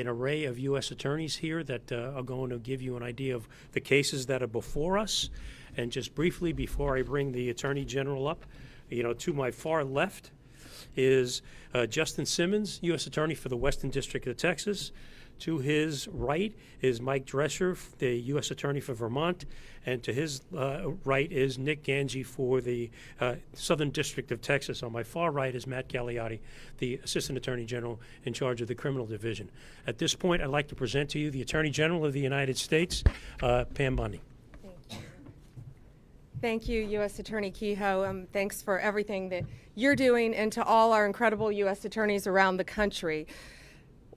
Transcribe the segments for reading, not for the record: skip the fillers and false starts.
an array of U.S. attorneys here that are going to give you an idea of the cases that are before us. And just briefly, before I bring the Attorney General up, to my far left is Justin Simmons, U.S. Attorney for the Western District of Texas. To his right is Mike Drescher, the U.S. Attorney for Vermont, and to his right is Nick Ganji for the Southern District of Texas. On my far right is Matt Gagliotti, the Assistant Attorney General in charge of the Criminal Division. At this point, I'd like to present to you the Attorney General of the United States, Pam Bondi. Thank you, U.S. Attorney Kehoe. Thanks for everything that you're doing, and to all our incredible U.S. attorneys around the country.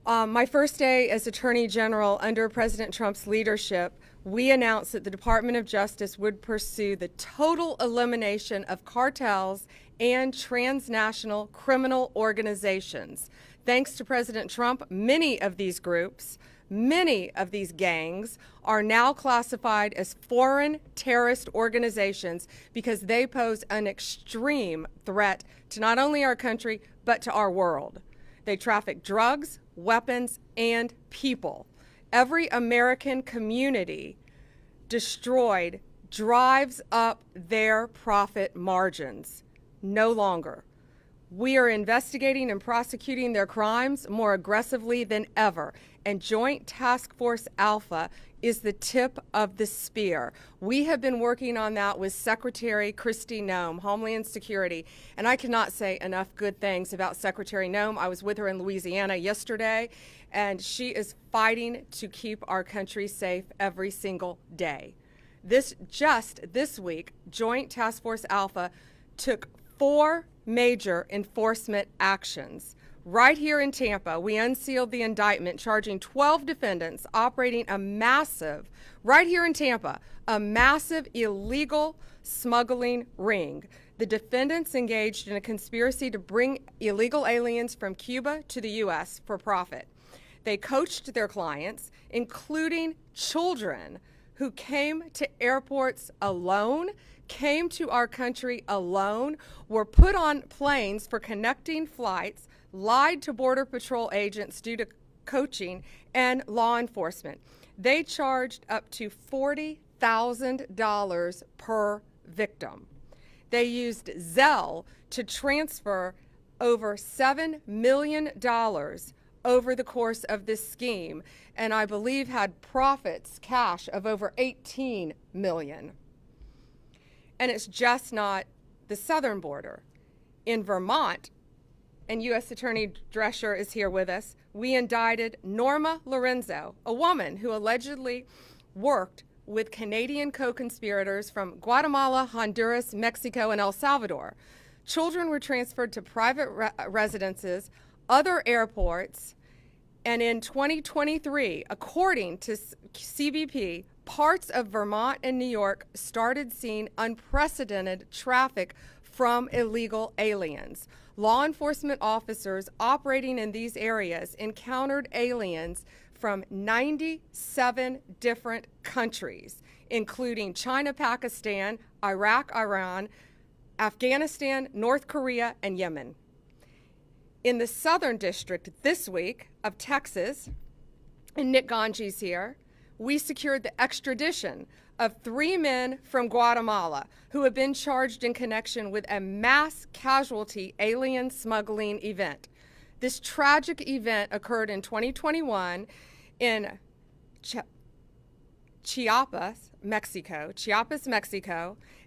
My first day as Attorney General under President Trump's leadership, we announced that the Department of Justice would pursue the total elimination of cartels and transnational criminal organizations. Thanks to President Trump, many of these groups, many of these gangs are now classified as foreign terrorist organizations because they pose an extreme threat to not only our country, but to our world. They traffic drugs, weapons, and people. Every American community destroyed drives up their profit margins. No longer. We are investigating and prosecuting their crimes more aggressively than ever, and Joint Task Force Alpha is the tip of the spear. We have been working on that with Secretary Kristi Noem, Homeland Security, and I cannot say enough good things about Secretary Noem. I was with her in Louisiana yesterday, and she is fighting to keep our country safe every single day. Just this week, Joint Task Force Alpha took 4 major enforcement actions. Right here in Tampa, we unsealed the indictment charging 12 defendants operating a massive, right here in Tampa, a massive illegal smuggling ring. The defendants engaged in a conspiracy to bring illegal aliens from Cuba to the U.S. for profit. They coached their clients, including children who came to airports alone, came to our country alone, were put on planes for connecting flights, lied to Border Patrol agents due to coaching and law enforcement. They charged up to $40,000 per victim. They used Zelle to transfer over $7 million over the course of this scheme, and I believe had profits, cash, of over $18 million. And it's just not the southern border. In Vermont, and U.S. Attorney Drescher is here with us, we indicted Norma Lorenzo, a woman who allegedly worked with Canadian co-conspirators from Guatemala, Honduras, Mexico, and El Salvador. Children were transferred to private residences, other airports, and in 2023, according to CBP, parts of Vermont and New York started seeing unprecedented traffic from illegal aliens. Law enforcement officers operating in these areas encountered aliens from 97 different countries, including China, Pakistan, Iraq, Iran, Afghanistan, North Korea, and Yemen. In the Southern District this week of Texas, and Nick Ganji's here, we secured the extradition of 3 men from Guatemala who have been charged in connection with a mass casualty alien smuggling event. This tragic event occurred in 2021 in Chiapas, Mexico.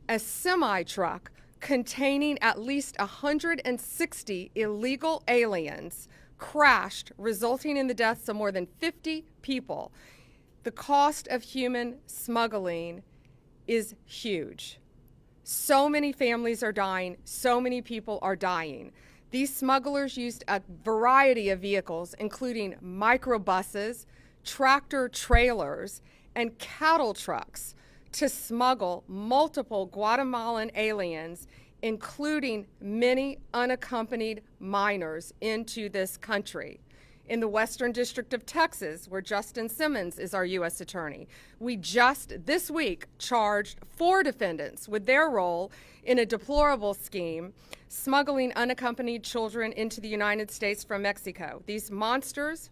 A semi-truck containing at least 160 illegal aliens crashed, resulting in the deaths of more than 50 people. The cost of human smuggling is huge. So many families are dying, so many people are dying. These smugglers used a variety of vehicles, including microbuses, tractor trailers, and cattle trucks to smuggle multiple Guatemalan aliens, including many unaccompanied minors, into this country. In the Western District of Texas, where Justin Simmons is our U.S. Attorney, we just this week charged 4 defendants with their role in a deplorable scheme smuggling unaccompanied children into the United States from Mexico. These monsters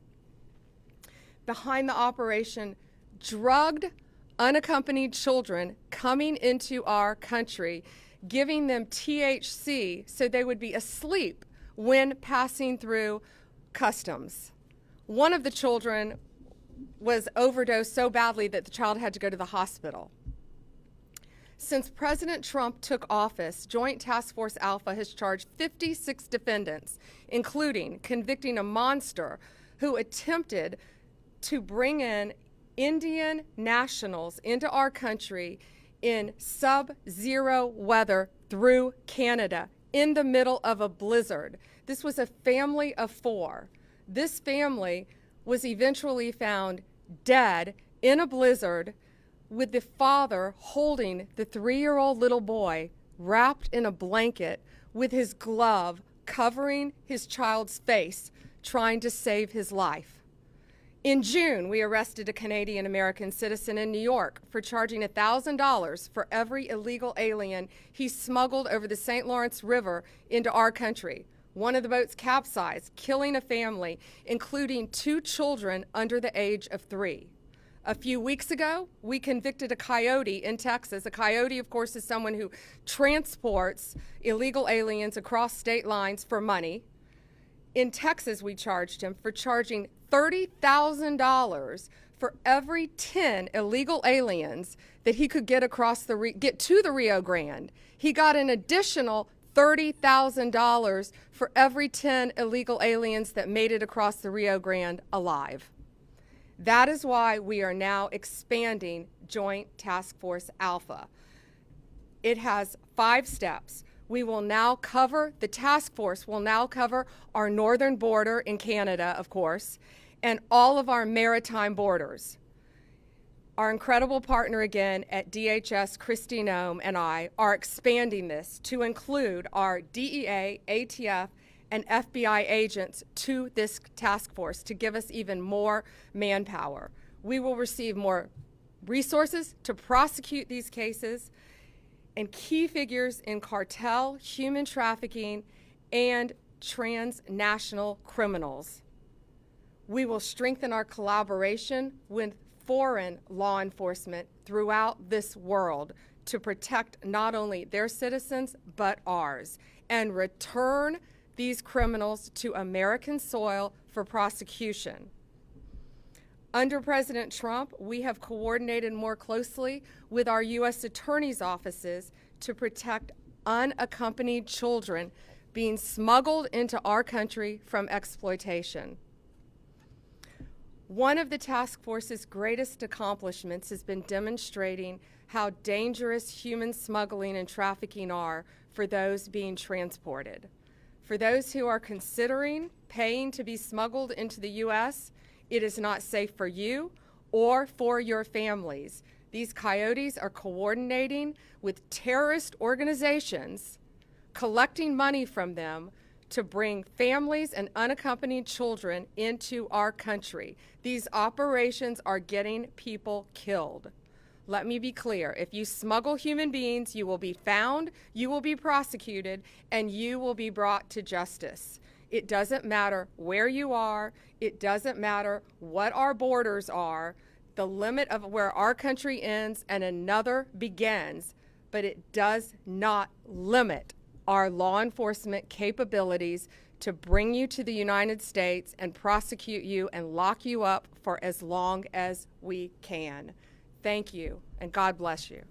behind the operation drugged unaccompanied children coming into our country, giving them THC so they would be asleep when passing through customs. One of the children was overdosed so badly that the child had to go to the hospital. Since President Trump took office, Joint Task Force Alpha has charged 56 defendants, including convicting a monster who attempted to bring in Indian nationals into our country in sub-zero weather through Canada in the middle of a blizzard. This was a family of 4. This family was eventually found dead in a blizzard with the father holding the 3-year-old little boy wrapped in a blanket with his glove covering his child's face, trying to save his life. In June, we arrested a Canadian-American citizen in New York for charging $1,000 for every illegal alien he smuggled over the St. Lawrence River into our country. One of the boats capsized, killing a family, including 2 children under the age of 3. A few weeks ago, we convicted a coyote in Texas. A coyote, of course, is someone who transports illegal aliens across state lines for money. In Texas, we charged him for charging $30,000 for every 10 illegal aliens that he could get get to the Rio Grande. He got an additional $30,000 for every 10 illegal aliens that made it across the Rio Grande alive. That is why we are now expanding Joint Task Force Alpha. It has 5 steps. We will now cover, the task force will now cover our northern border in Canada, of course, and all of our maritime borders. Our incredible partner again at DHS, Kristi Noem, and I are expanding this to include our DEA, ATF, and FBI agents to this task force to give us even more manpower. We will receive more resources to prosecute these cases, and key figures in cartel, human trafficking, and transnational criminals. We will strengthen our collaboration with foreign law enforcement throughout this world to protect not only their citizens, but ours, and return these criminals to American soil for prosecution. Under President Trump, we have coordinated more closely with our U.S. attorneys' offices to protect unaccompanied children being smuggled into our country from exploitation. One of the task force's greatest accomplishments has been demonstrating how dangerous human smuggling and trafficking are for those being transported. For those who are considering paying to be smuggled into the U.S., it is not safe for you or for your families. These coyotes are coordinating with terrorist organizations, collecting money from them to bring families and unaccompanied children into our country. These operations are getting people killed. Let me be clear, if you smuggle human beings, you will be found, you will be prosecuted, and you will be brought to justice. It doesn't matter where you are, it doesn't matter what our borders are, the limit of where our country ends and another begins, but it does not limit our law enforcement capabilities to bring you to the United States and prosecute you and lock you up for as long as we can. Thank you, and God bless you.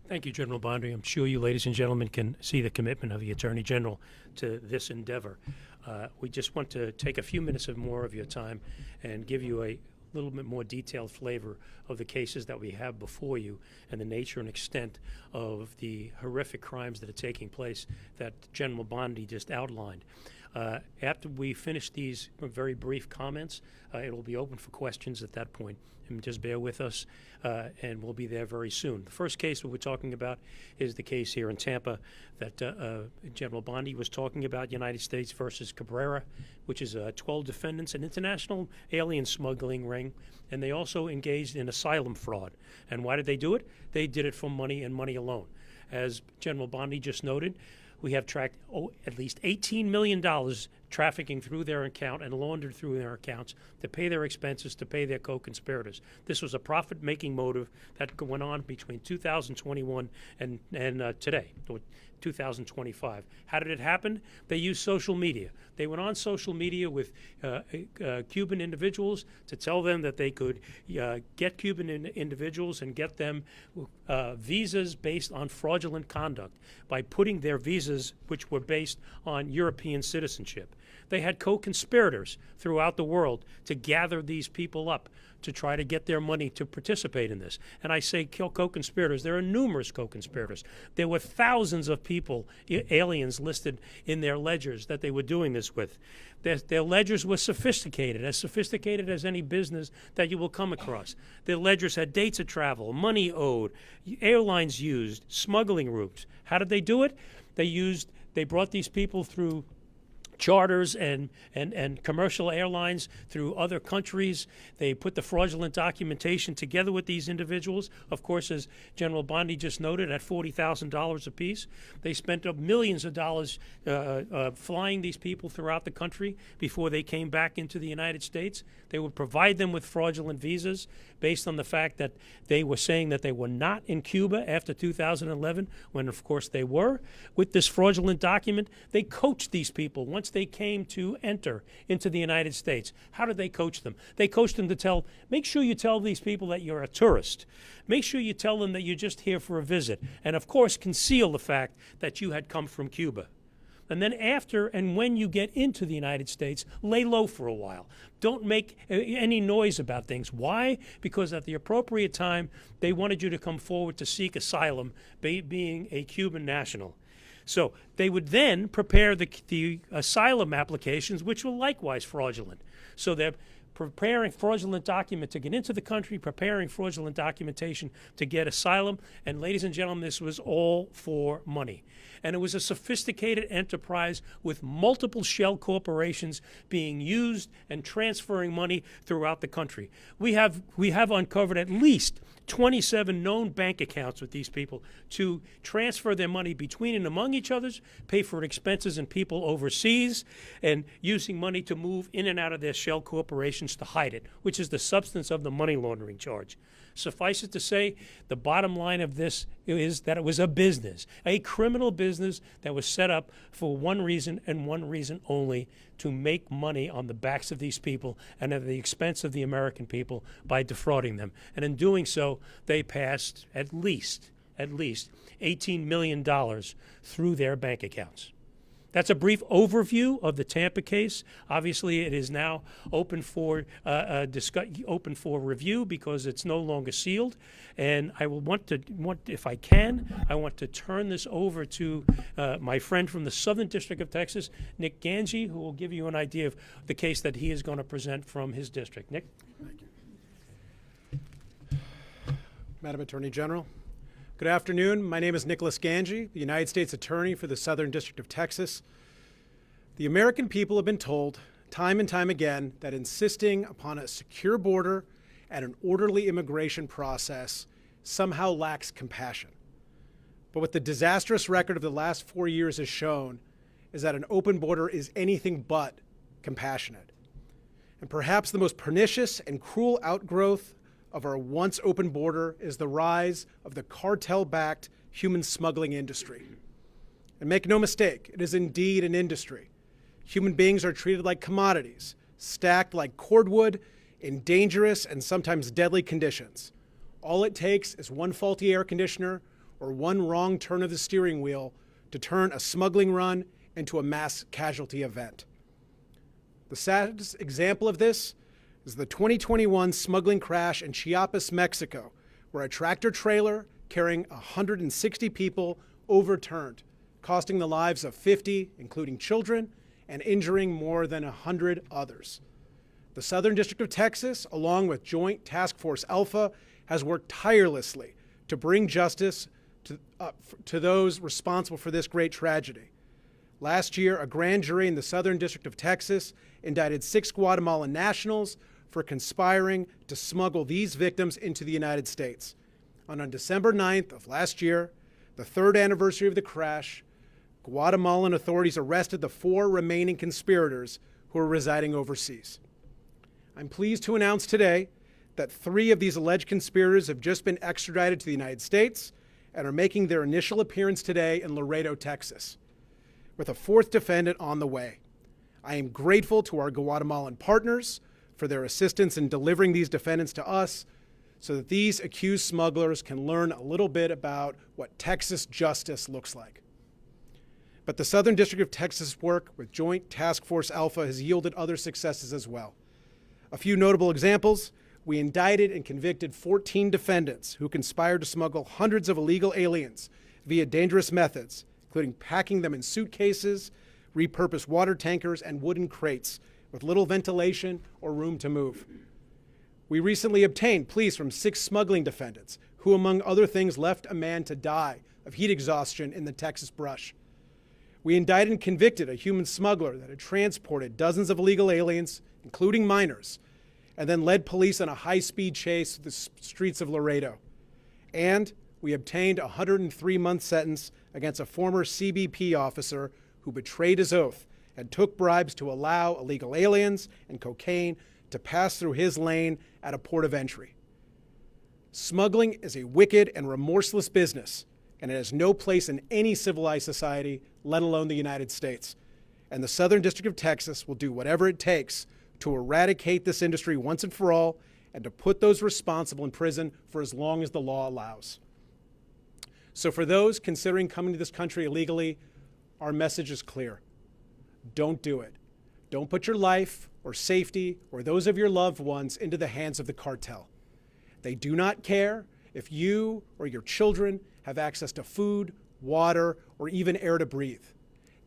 Thank you, General Bondi. I'm sure you, ladies and gentlemen, can see the commitment of the Attorney General to this endeavor. We just want to take a few minutes more of your time and give you a little bit more detailed flavor of the cases that we have before you and the nature and extent of the horrific crimes that are taking place that General Bondi just outlined. After we finish these very brief comments, it will be open for questions at that point. And just bear with us, and we'll be there very soon. The first case that we're talking about is the case here in Tampa that General Bondi was talking about, United States versus Cabrera, which is 12 defendants, an international alien smuggling ring, and they also engaged in asylum fraud. And why did they do it? They did it for money and money alone. as General Bondi just noted. We have tracked at least $18 million trafficking through their account and laundered through their accounts to pay their expenses, to pay their co-conspirators. This was a profit-making motive that went on between 2021 and today, or 2025. How did it happen? They used social media. They went on social media with Cuban individuals to tell them that they could get Cuban individuals and get them visas based on fraudulent conduct by putting their visas, which were based on European citizenship. They had co-conspirators throughout the world to gather these people up to try to get their money to participate in this. And I say co-conspirators. There are numerous co-conspirators. There were thousands of people, aliens, listed in their ledgers that they were doing this with. Their ledgers were sophisticated as any business that you will come across. Their ledgers had dates of travel, money owed, airlines used, smuggling routes. How did they do it? They brought these people through charters and commercial airlines through other countries. They put the fraudulent documentation together with these individuals. Of course, as General Bondi just noted, at $40,000 apiece. They spent millions of dollars flying these people throughout the country before they came back into the United States. They would provide them with fraudulent visas based on the fact that they were saying that they were not in Cuba after 2011, when of course they were. With this fraudulent document, they coached these people once they came to enter into the United States. How did they coach them? They coached them to make sure you tell these people that you're a tourist. Make sure you tell them that you're just here for a visit. And of course, conceal the fact that you had come from Cuba. And then after and when you get into the United States, lay low for a while. Don't make any noise about things. Why? Because at the appropriate time, they wanted you to come forward to seek asylum, being a Cuban national. So they would then prepare the asylum applications, which were likewise fraudulent. So they're preparing fraudulent document to get into the country, preparing fraudulent documentation to get asylum. And ladies and gentlemen, this was all for money. And it was a sophisticated enterprise with multiple shell corporations being used and transferring money throughout the country. We have uncovered at least 27 known bank accounts with these people to transfer their money between and among each others, pay for expenses and people overseas, and using money to move in and out of their shell corporations to hide it, which is the substance of the money laundering charge. Suffice it to say, the bottom line of this is that it was a business, a criminal business that was set up for one reason and one reason only: to make money on the backs of these people and at the expense of the American people by defrauding them. And in doing so, they passed at least $18 million through their bank accounts. That's a brief overview of the Tampa case. Obviously, it is now open for review because it's no longer sealed. And I will if I can, I want to turn this over to my friend from the Southern District of Texas, Nick Ganji, who will give you an idea of the case that he is going to present from his district. Nick? Thank you. Madam Attorney General, good afternoon. My name is Nicholas Ganji, the United States Attorney for the Southern District of Texas. The American people have been told time and time again that insisting upon a secure border and an orderly immigration process somehow lacks compassion. But what the disastrous record of the last 4 years has shown is that an open border is anything but compassionate. And perhaps the most pernicious and cruel outgrowth of our once open border is the rise of the cartel-backed human smuggling industry. And make no mistake, it is indeed an industry. Human beings are treated like commodities, stacked like cordwood in dangerous and sometimes deadly conditions. All it takes is one faulty air conditioner or one wrong turn of the steering wheel to turn a smuggling run into a mass casualty event. The saddest example of this is the 2021 smuggling crash in Chiapas, Mexico, where a tractor trailer carrying 160 people overturned, costing the lives of 50, including children, and injuring more than 100 others. The Southern District of Texas, along with Joint Task Force Alpha, has worked tirelessly to bring justice to those responsible for this great tragedy. Last year, a grand jury in the Southern District of Texas indicted 6 Guatemalan nationals for conspiring to smuggle these victims into the United States. And on December 9th of last year, the third anniversary of the crash, Guatemalan authorities arrested the 4 remaining conspirators who are residing overseas. I'm pleased to announce today that 3 of these alleged conspirators have just been extradited to the United States and are making their initial appearance today in Laredo, Texas, with a 4th defendant on the way. I am grateful to our Guatemalan partners for their assistance in delivering these defendants to us so that these accused smugglers can learn a little bit about what Texas justice looks like. But the Southern District of Texas work with Joint Task Force Alpha has yielded other successes as well. A few notable examples: we indicted and convicted 14 defendants who conspired to smuggle hundreds of illegal aliens via dangerous methods, including packing them in suitcases, repurposed water tankers, and wooden crates with little ventilation or room to move. We recently obtained pleas from 6 smuggling defendants who, among other things, left a man to die of heat exhaustion in the Texas brush. We indicted and convicted a human smuggler that had transported dozens of illegal aliens, including minors, and then led police on a high-speed chase through the streets of Laredo. And we obtained a 103-month sentence against a former CBP officer who betrayed his oath and took bribes to allow illegal aliens and cocaine to pass through his lane at a port of entry. Smuggling is a wicked and remorseless business, and it has no place in any civilized society, let alone the United States. And the Southern District of Texas will do whatever it takes to eradicate this industry once and for all, and to put those responsible in prison for as long as the law allows. So for those considering coming to this country illegally, our message is clear. Don't do it. Don't put your life or safety or those of your loved ones into the hands of the cartel. They do not care if you or your children have access to food, water, or even air to breathe.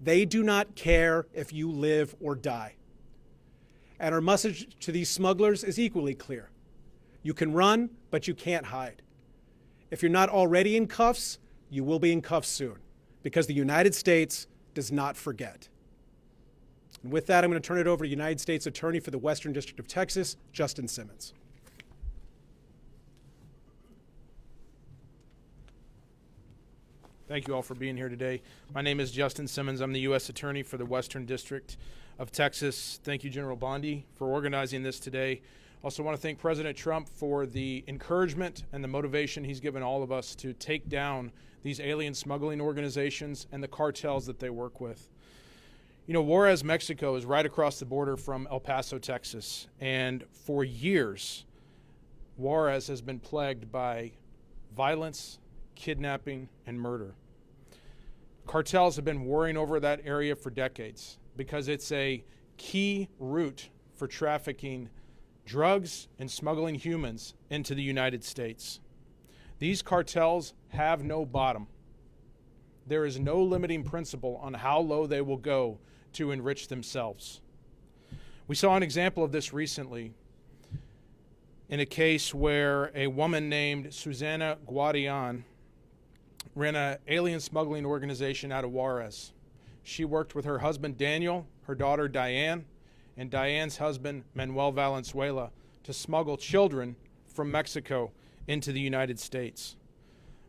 They do not care if you live or die. And our message to these smugglers is equally clear. You can run, but you can't hide. If you're not already in cuffs, you will be in cuffs soon, because the United States does not forget. And with that, I'm going to turn it over to United States Attorney for the Western District of Texas, Justin Simmons. Thank you all for being here today. My name is Justin Simmons. I'm the U.S. Attorney for the Western District of Texas. Thank you, General Bondi, for organizing this today. Also want to thank President Trump for the encouragement and the motivation he's given all of us to take down these alien smuggling organizations and the cartels that they work with. You know, Juarez, Mexico is right across the border from El Paso, Texas. And for years, Juarez has been plagued by violence, kidnapping, and murder. Cartels have been warring over that area for decades because it's a key route for trafficking drugs and smuggling humans into the United States. These cartels have no bottom. There is no limiting principle on how low they will go to enrich themselves. We saw an example of this recently in a case where a woman named Susana Guadian ran an alien smuggling organization out of Juarez. She worked with her husband Daniel, her daughter Diane, and Diane's husband Manuel Valenzuela to smuggle children from Mexico into the United States.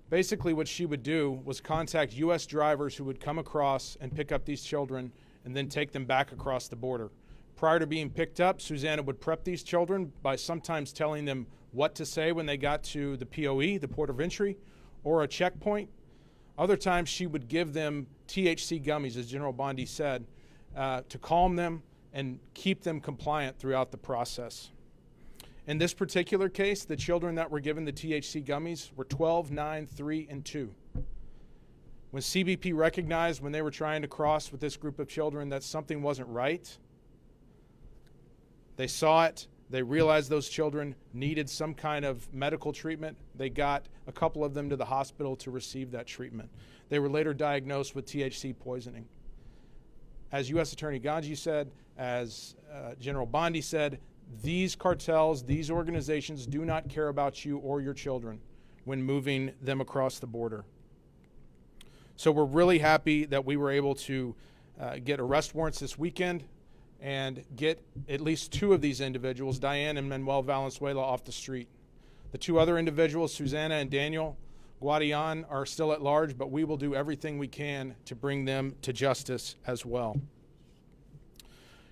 Basically what she would do was contact U.S. drivers who would come across and pick up these children and then take them back across the border. Prior to being picked up, Susana would prep these children by sometimes telling them what to say when they got to the POE, the port of entry, or a checkpoint. Other times she would give them THC gummies, as General Bondi said, to calm them and keep them compliant throughout the process. In this particular case, the children that were given the THC gummies were 12, 9, 3, and 2. When CBP recognized when they were trying to cross with this group of children that something wasn't right, they saw it. They realized those children needed some kind of medical treatment. They got a couple of them to the hospital to receive that treatment. They were later diagnosed with THC poisoning. As U.S. Attorney Ganji said, as General Bondi said, these cartels, these organizations do not care about you or your children when moving them across the border. So we're really happy that we were able to get arrest warrants this weekend and get at least 2 of these individuals, Diane and Manuel Valenzuela, off the street. The 2 other individuals, Susana and Daniel, Guadian are still at large, but we will do everything we can to bring them to justice as well.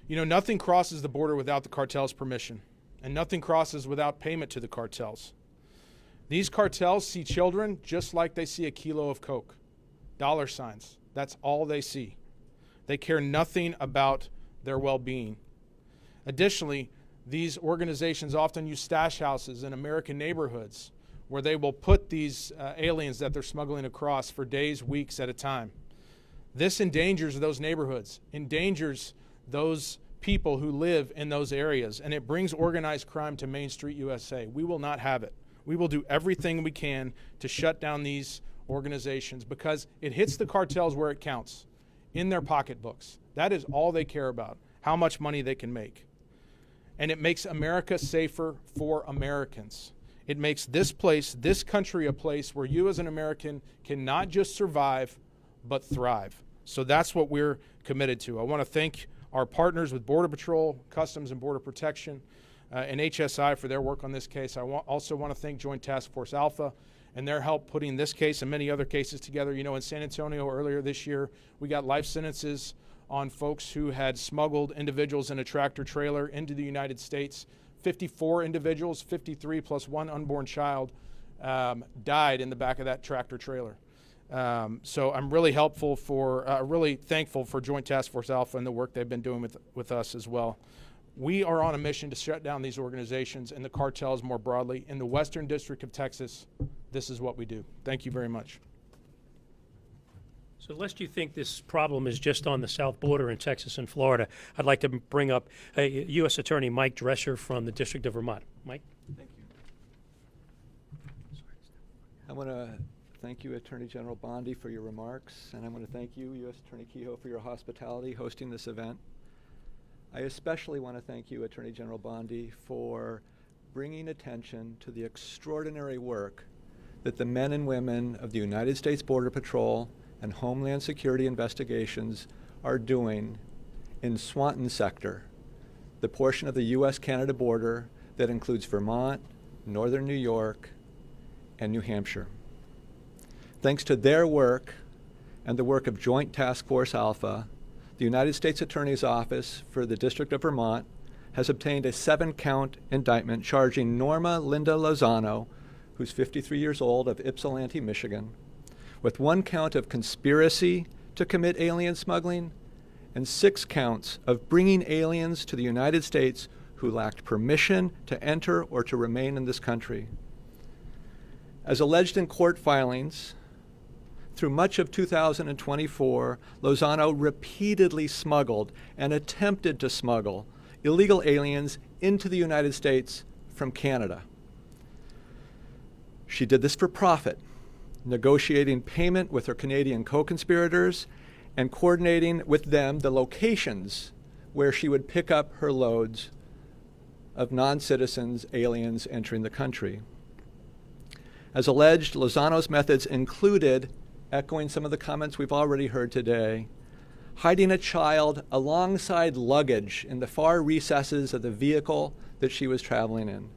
You know, nothing crosses the border without the cartel's permission, and nothing crosses without payment to the cartels. These cartels see children just like they see a kilo of Coke. Dollar signs. That's all they see. They care nothing about their well-being. Additionally, these organizations often use stash houses in American neighborhoods where they will put these aliens that they're smuggling across for days, weeks at a time. This endangers those neighborhoods, endangers those people who live in those areas, and it brings organized crime to Main Street, USA. We will not have it. We will do everything we can to shut down these organizations because it hits the cartels where it counts, in their pocketbooks. That is all they care about, how much money they can make. And it makes America safer for Americans. It makes this place, this country, a place where you as an American can not just survive, but thrive. So that's what we're committed to. I want to thank our partners with Border Patrol, Customs and Border Protection, and HSI for their work on this case. I also want to thank Joint Task Force Alpha and their help putting this case and many other cases together. You know, in San Antonio earlier this year, we got life sentences on folks who had smuggled individuals in a tractor trailer into the United States. 54 individuals, 53 plus one unborn child, died in the back of that tractor trailer. So I'm really really thankful for Joint Task Force Alpha and the work they've been doing with us as well. We are on a mission to shut down these organizations and the cartels more broadly. In the Western District of Texas, this is what we do. Thank you very much. So lest you think this problem is just on the south border in Texas and Florida, I'd like to bring up U.S. Attorney Mike Drescher from the District of Vermont. Mike? Thank you. I want to thank you, Attorney General Bondi, for your remarks, and I want to thank you, U.S. Attorney Kehoe, for your hospitality hosting this event. I especially want to thank you, Attorney General Bondi, for bringing attention to the extraordinary work that the men and women of the United States Border Patrol and Homeland Security investigations are doing in Swanton sector, the portion of the U.S.-Canada border that includes Vermont, northern New York, and New Hampshire. Thanks to their work and the work of Joint Task Force Alpha, the United States Attorney's Office for the District of Vermont has obtained a 7-count indictment charging Norma Linda Lozano, who's 53 years old, of Ypsilanti, Michigan, with 1 count of conspiracy to commit alien smuggling and 6 counts of bringing aliens to the United States who lacked permission to enter or to remain in this country. As alleged in court filings, through much of 2024, Lozano repeatedly smuggled and attempted to smuggle illegal aliens into the United States from Canada. She did this for profit, negotiating payment with her Canadian co-conspirators and coordinating with them the locations where she would pick up her loads of non-citizens, aliens entering the country. As alleged, Lozano's methods included, echoing some of the comments we've already heard today, hiding a child alongside luggage in the far recesses of the vehicle that she was traveling in,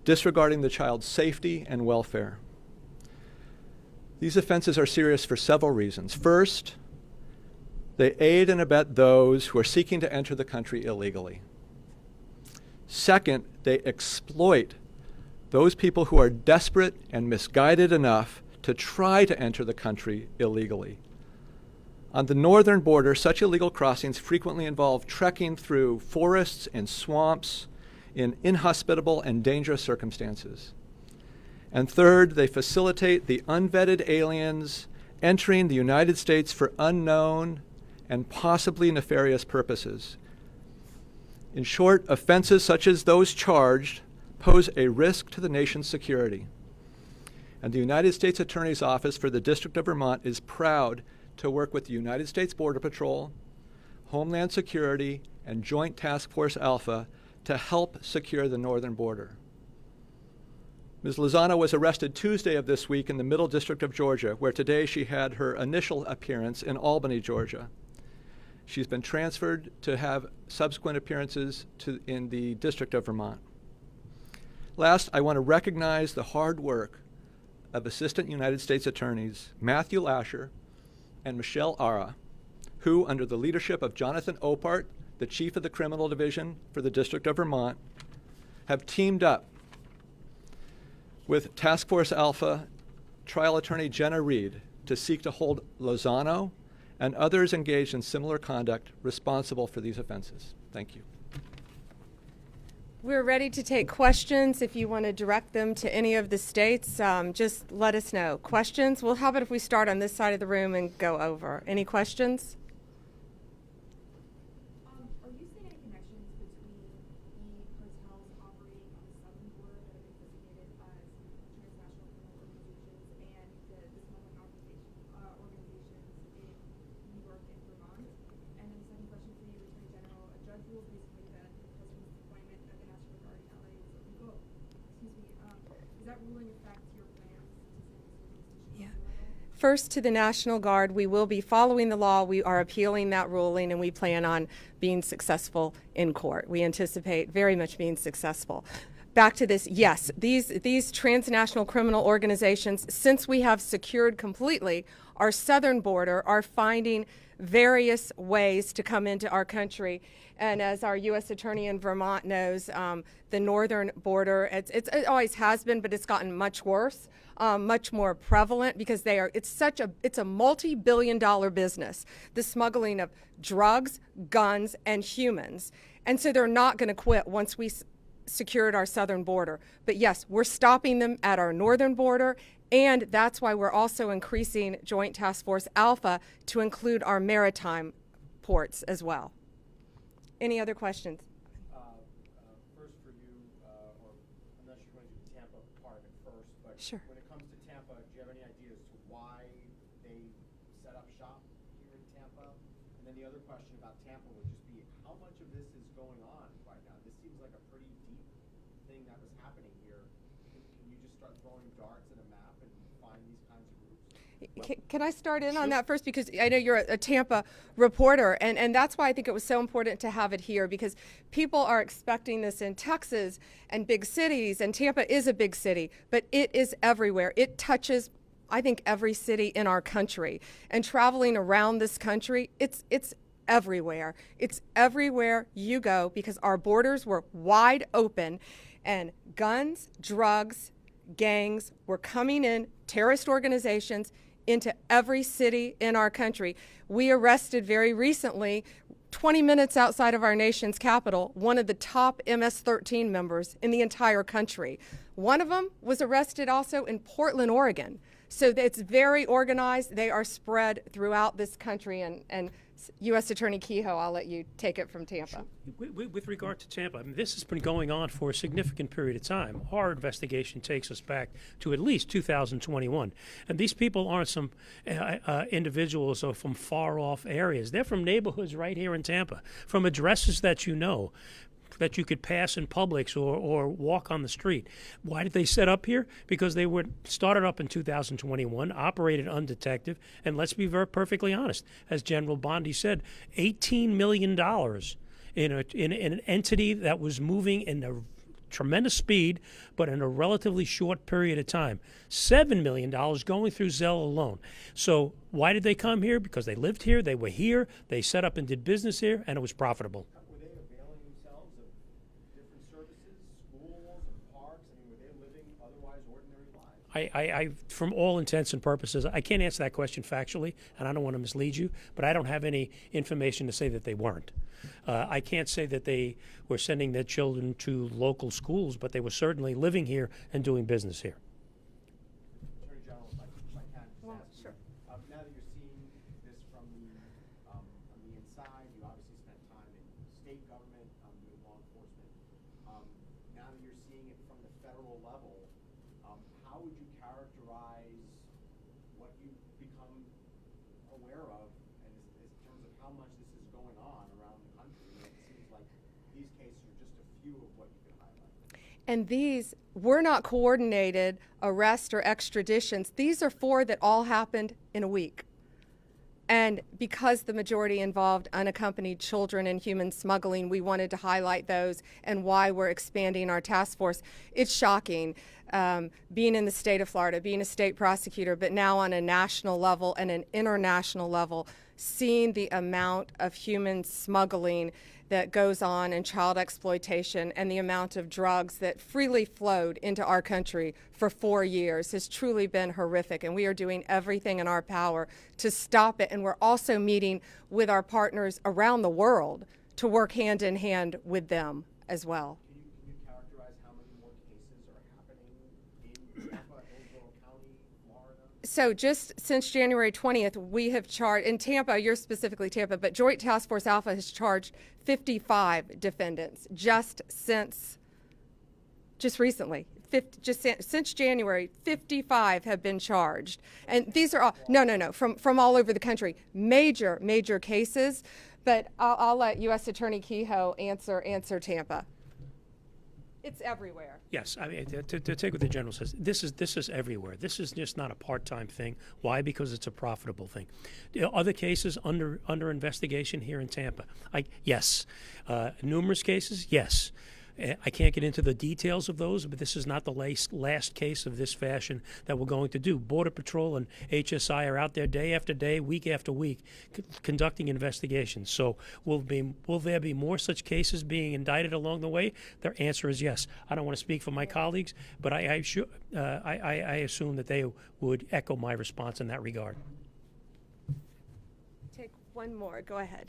disregarding the child's safety and welfare. These offenses are serious for several reasons. First, they aid and abet those who are seeking to enter the country illegally. Second, they exploit those people who are desperate and misguided enough to try to enter the country illegally. On the northern border, such illegal crossings frequently involve trekking through forests and swamps in inhospitable and dangerous circumstances. And third, they facilitate the unvetted aliens entering the United States for unknown and possibly nefarious purposes. In short, offenses such as those charged pose a risk to the nation's security. And the United States Attorney's Office for the District of Vermont is proud to work with the United States Border Patrol, Homeland Security, and Joint Task Force Alpha to help secure the northern border. Ms. Lozano was arrested Tuesday of this week in the Middle District of Georgia, where today she had her initial appearance in Albany, Georgia. She's been transferred to have subsequent appearances in the District of Vermont. Last, I want to recognize the hard work of Assistant United States Attorneys Matthew Lasher and Michelle Ara, who, under the leadership of Jonathan Opart, the Chief of the Criminal Division for the District of Vermont, have teamed up with Task Force Alpha trial attorney Jenna Reed to seek to hold Lozano and others engaged in similar conduct responsible for these offenses. Thank you. We're ready to take questions. If you want to direct them to any of the states, just let us know. Questions? Well, how about if we start on this side of the room and go over? Any questions? Are you seeing any connections between the hotels operating on the southern border that have been designated as transnational criminal organizations and the smuggling organizations in New York and Vermont? And then the second question for you, Attorney General, a judge ruled recently that the president's appointment that the National Guard in LA was illegal. Does that ruling affect your plans to send these to First, to the National Guard, we will be following the law. We are appealing that ruling, and we plan on being successful in court. We anticipate very much being successful. Back to this, yes, these transnational criminal organizations, since we have secured completely our southern border, are finding various ways to come into our country. And as our U.S. Attorney in Vermont knows, the northern border, it always has been, but it's gotten much worse, much more prevalent, because it's a multi-billion-dollar business, the smuggling of drugs, guns, and humans. And so they're not going to quit once we secured our southern border. But yes, we're stopping them at our northern border, and that's why we're also increasing Joint Task Force Alpha to include our maritime ports as well. Any other questions? First for you, or I'm not sure if you want to do the Tampa part of it first, but Sure. when it comes to Tampa, do you have any idea as to why they set up shop here in Tampa? And then the other question about Tampa would just be, how much of this is going on right now? This seems like a pretty deep thing that was happening here. Can you just start throwing darts at a map and find these kinds of groups? Can I start in on that first? Because I know you're a Tampa reporter, and that's why I think it was so important to have it here, because people are expecting this in Texas and big cities, and Tampa is a big city, but it is everywhere. It touches, I think, every city in our country. And traveling around this country, it's everywhere. It's everywhere you go, because our borders were wide open, and guns, drugs, gangs were coming in, terrorist organizations, into every city in our country. We arrested very recently, 20 minutes outside of our nation's capital, one of the top MS-13 members in the entire country. One of them was arrested also in Portland, Oregon. So it's very organized. They are spread throughout this country. And U.S. Attorney Kehoe, I'll let you take it from Tampa. With regard to Tampa, I mean, this has been going on for a significant period of time. Our investigation takes us back to at least 2021. And these people aren't some individuals or from far-off areas. They're from neighborhoods right here in Tampa, from addresses that you know, that you could pass in Publix or walk on the street. Why did they set up here? Because they were started up in 2021, operated undetected, and let's be perfectly honest, as General Bondi said, $18 million in an entity that was moving in a tremendous speed, but in a relatively short period of time. $7 million going through Zelle alone. So why did they come here? Because they lived here, they were here, they set up and did business here, and it was profitable. Were they availing themselves of different services, schools and parks? I mean, were they living otherwise ordinary lives? I, from all intents and purposes, I can't answer that question factually, and I don't want to mislead you, but I don't have any information to say that they weren't. I can't say that they were sending their children to local schools, but they were certainly living here and doing business here. Attorney General, if I can just Well, ask sure. you, now that you're seeing this from the inside, you obviously spent time in state government doing law enforcement. Now that you're seeing it from the federal level, how would you characterize what you've become aware of in terms of how much this is going on around the country? It seems like these cases are just a few of what you can highlight. And these were not coordinated arrests or extraditions. These are four that all happened in a week. And because the majority involved unaccompanied children in human smuggling, we wanted to highlight those and why we're expanding our task force. It's shocking being in the state of Florida, being a state prosecutor, but now on a national level and an international level, seeing the amount of human smuggling that goes on in child exploitation and the amount of drugs that freely flowed into our country for 4 years has truly been horrific, and we are doing everything in our power to stop it. And we're also meeting with our partners around the world to work hand in hand with them as well. Can you characterize how many more cases are happening in Tampa, Hillsborough County, Florida? So just since January 20th, we have charged, in Tampa, you're specifically Tampa, but Joint Task Force Alpha has charged 55 defendants just recently. Since January, 55 have been charged. And these are all, no, from all over the country. Major cases, but I'll let U.S. Attorney Kehoe answer Tampa. It's everywhere. Yes, I mean, to take what the general says, this is everywhere. This is just not a part-time thing. Why? Because it's a profitable thing. Other cases under investigation here in Tampa? Yes. Numerous cases? Yes. I can't get into the details of those, but this is not the last case of this fashion that we're going to do. Border Patrol and HSI are out there day after day, week after week, conducting investigations. So will there be more such cases being indicted along the way? Their answer is yes. I don't want to speak for my colleagues, but I assume that they would echo my response in that regard. Take one more. Go ahead.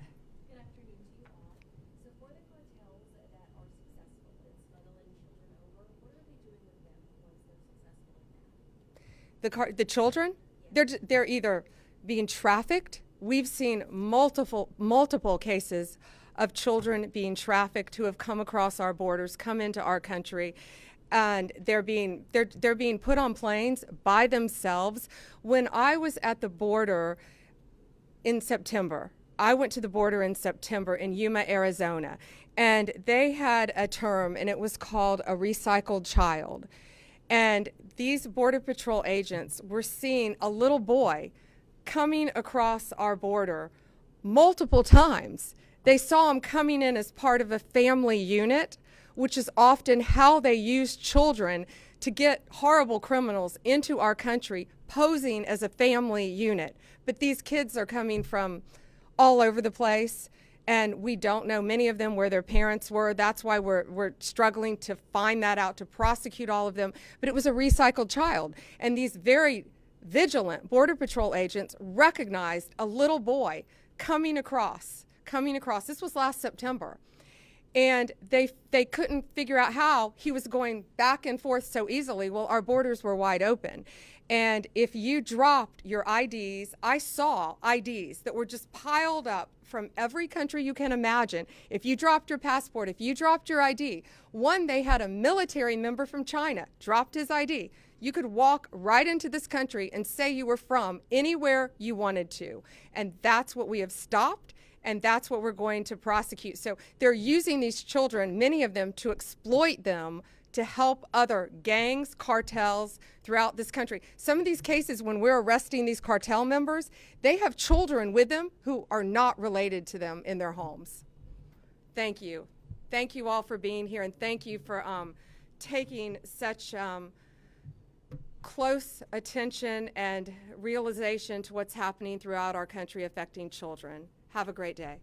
Good afternoon to you all. So for the cartels that are successful in smuggling children over, what are they doing with them once they're successful in that? The children, they're either being trafficked. We've seen multiple cases of children being trafficked who have come across our borders, come into our country, and they're being put on planes by themselves. When I was at the border in September, I went to the border in September in Yuma, Arizona, and they had a term, and it was called a recycled child. And these Border Patrol agents were seeing a little boy coming across our border multiple times. They saw him coming in as part of a family unit, which is often how they use children to get horrible criminals into our country, posing as a family unit. But these kids are coming from all over the place, and we don't know, many of them, where their parents were. That's why we're struggling to find that out, to prosecute all of them. But it was a recycled child. And these very vigilant Border Patrol agents recognized a little boy coming across. This was last September. And they couldn't figure out how he was going back and forth so easily. Well, our borders were wide open. And if you dropped your IDs, I saw IDs that were just piled up from every country you can imagine. If you dropped your passport, if you dropped your ID, they had a military member from China, dropped his ID. You could walk right into this country and say you were from anywhere you wanted to. And that's what we have stopped. And that's what we're going to prosecute. So they're using these children, many of them, to exploit them to help other gangs, cartels throughout this country. Some of these cases, when we're arresting these cartel members, they have children with them who are not related to them in their homes. Thank you. Thank you all for being here, and thank you for taking such close attention and realization to what's happening throughout our country affecting children. Have a great day.